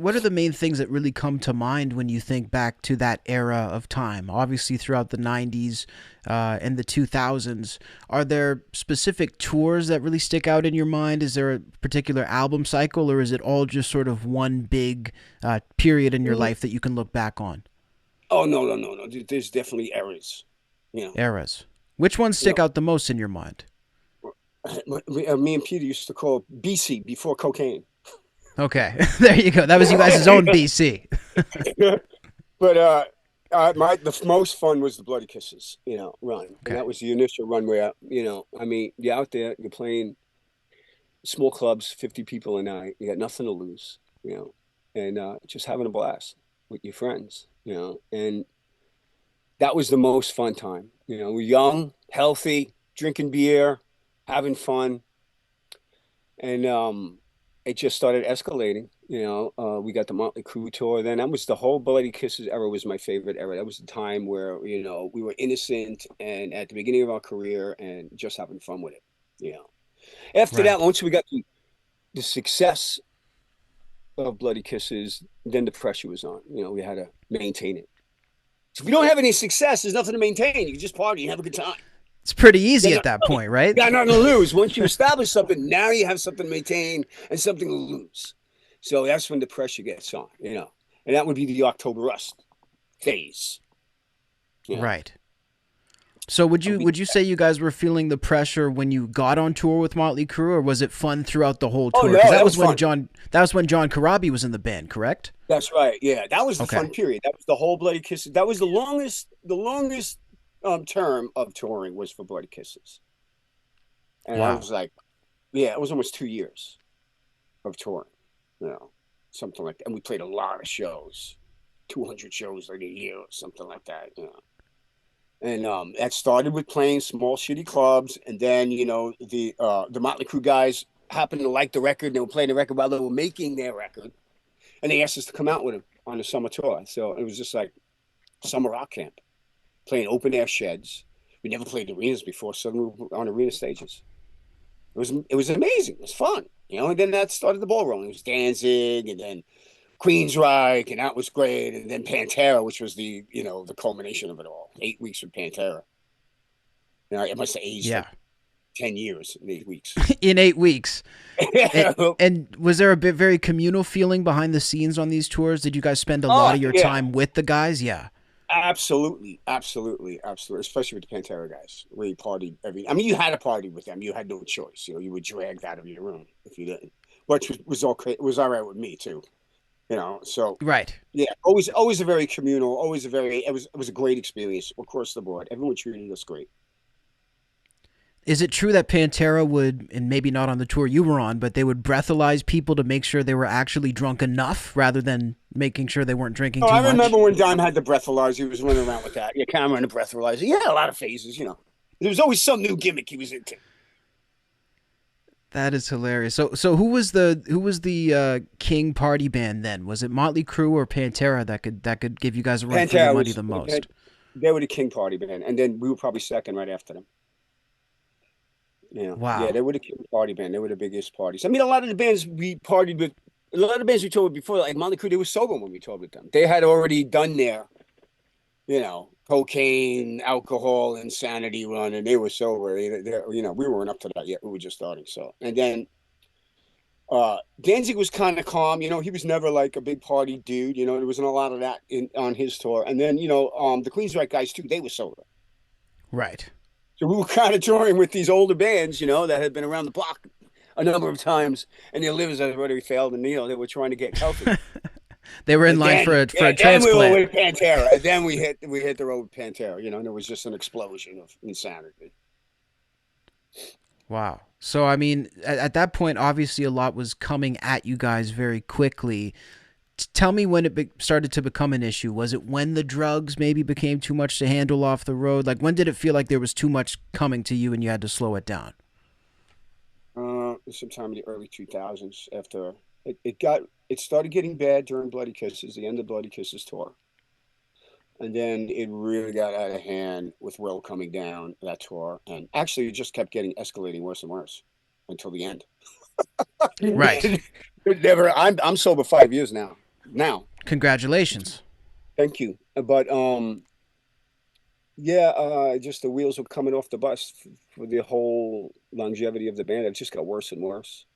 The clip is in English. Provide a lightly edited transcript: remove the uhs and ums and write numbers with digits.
what are the main things that really come to mind when you think back to that era of time? Obviously, throughout the 90s and the 2000s, are there specific tours that really stick out in your mind? Is there a particular album cycle, or is it all just sort of one big period in your Mm. life that you can look back on? Oh no, no, no, no. There's definitely errors. You know, Eras. Which ones you stick know. out the most in your mind? Me and Peter used to call BC before cocaine. Okay, there you go. That was you guys' own BC. But my the most fun was the Bloody Kisses, run, and Okay, that was the initial run where I mean, you're out there, you're playing small clubs, 50 people a night, you got nothing to lose, and just having a blast with your friends, and that was the most fun time. We're young, healthy, drinking beer, having fun, and it just started escalating. We got the Mötley Crüe tour. Then that was the whole Bloody Kisses era was my favorite era. That was the time where we were innocent and at the beginning of our career and just having fun with it. You know, After that, right. once we got the success of Bloody Kisses, then the pressure was on. We had to maintain it. So if you don't have any success, there's nothing to maintain. You can just party and have a good time. It's pretty easy You at got, that point, right? you got nothing to lose. Once you establish something, now you have something to maintain and something to lose. So that's when the pressure gets on. And that would be the October Rust phase. You know, Right. So would I'll you be, would you say you guys were feeling the pressure when you got on tour with Motley Crue, or was it fun throughout the whole oh tour? Because no, that was fun. That was when John Corabi was in the band, correct? That's right. Yeah, that was the Okay. fun period. That was the whole Bloody Kisses. That was the longest term of touring was for Bloody Kisses. And I Wow. was like, yeah, it was almost 2 years of touring, something like that. And we played a lot of shows, 200 shows like a year or something like that. And that started with playing small shitty clubs, and then the Motley Crue guys happened to like the record. They were playing the record while they were making their record, and they asked us to come out with them on the summer tour. So it was just like summer rock camp, playing open air sheds. We never played arenas before, so we were on arena stages. It was amazing. It was fun. And then that started the ball rolling. It was Danzig, and then Queensryche, and that was great. And then Pantera, which was the culmination of it all. 8 weeks with Pantera. It must have aged Yeah. like 10 years in 8 weeks. In 8 weeks. And was there a bit very communal feeling behind the scenes on these tours? Did you guys spend a lot Oh of your yeah, time with the guys? Yeah. absolutely, absolutely, absolutely. Especially with the Pantera guys, we partied every. I mean, you had to party with them. You had no choice. You were dragged out of your room if you didn't, which was was all right with me too. So Right. yeah, always a very communal, always a very. It was a great experience across the board. Everyone treated us great. Is it true that Pantera would, and maybe not on the tour you were on, but they would breathalyze people to make sure they were actually drunk enough rather than making sure they weren't drinking Oh, too I remember much? when Dime had the breathalyzer. He was running around with that. Yeah, camera and a breathalyzer. He had a lot of phases. There was always some new gimmick he was into. That is hilarious. So who was the king party band then? Was it Motley Crue or Pantera that could give you guys a run for your Pantera money was the most? they were the king party band, and then we were probably second right after them. Yeah, Wow. they were the king party band. They were the biggest parties. I mean, a lot of the bands we partied with, a lot of the bands we toured with before, like Motley Crue, they were sober when we toured with them. They had already done their, cocaine, alcohol, insanity run, and they were sober. We weren't up to that yet. We were just starting. So, and then Danzig was kind of calm. He was never like a big party dude. There wasn't a lot of that on his tour. And then the Queensryche guys too. They were sober. Right. So we were kind of touring with these older bands, that had been around the block a number of times, and their livers had already failed, and they were trying to get healthy. They were in And line then, for yeah, a then we were transplant. with Pantera, and then we hit the road with Pantera, and it was just an explosion of insanity. Wow. So I mean, at that point, obviously a lot was coming at you guys very quickly. Tell me when it started to become an issue. Was it when the drugs maybe became too much to handle off the road? Like when did it feel like there was too much coming to you and you had to slow it down? Sometime in the early 2000s, after it started getting bad during Bloody Kisses, the end of Bloody Kisses tour. And then it really got out of hand with Will coming down that tour. And actually, it just kept getting escalating worse and worse until the end. Right. It never. I'm sober 5 years now. now. Congratulations. Thank you. But yeah, just the wheels were coming off the bus for the whole longevity of the band. It just got worse and worse.